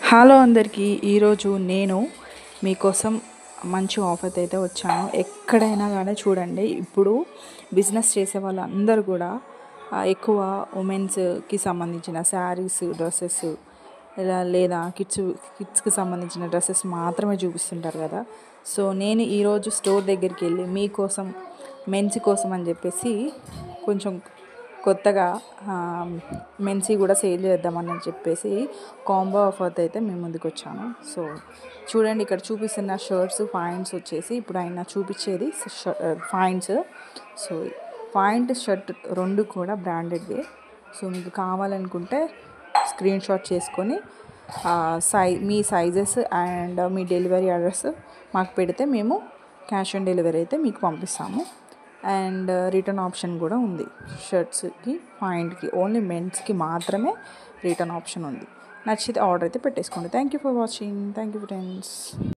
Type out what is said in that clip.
Hello అందరికీ, ఈరోజు నేను మీకోసం మంచి ఆఫర్ అయితే వచ్చాను. ఎక్కడైనా కానీ చూడండి, ఇప్పుడు బిజినెస్ చేసే వాళ్ళందరూ కూడా ఎక్కువ ఉమెన్స్కి సంబంధించిన శారీస్, డ్రెస్సెస్ లేదా కిడ్స్కి సంబంధించిన డ్రెస్సెస్ మాత్రమే చూపిస్తుంటారు కదా. సో నేను ఈరోజు స్టోర్ దగ్గరికి వెళ్ళి మీకోసం మెన్స్ కోసం అని చెప్పేసి కొంచెం కొత్తగా మెన్సీ కూడా సేల్ చేద్దామని చెప్పేసి కాంబో ఆఫర్తో అయితే మేము ముందుకు వచ్చాను. సో చూడండి, ఇక్కడ చూపిస్తున్న షర్ట్స్ పాయింట్స్ వచ్చేసి ఇప్పుడు ఆయన చూపించేది పాయింట్స్. సో పాయింట్ షర్ట్ రెండు కూడా బ్రాండెడ్వే. సో మీకు కావాలనుకుంటే స్క్రీన్ షాట్ చేసుకొని మీ సైజెస్ అండ్ మీ డెలివరీ అడ్రస్ మాకు పెడితే మేము క్యాష్ ఆన్ డెలివరీ అయితే మీకు పంపిస్తాము. అండ్ రిటర్న్ ఆప్షన్ కూడా ఉంది. షర్ట్స్కి పాయింట్కి ఓన్లీ మెన్స్కి మాత్రమే రిటర్న్ ఆప్షన్ ఉంది. నచ్చితే ఆర్డర్ అయితే పెట్టేసుకోండి. Thank you for watching. Thank you friends.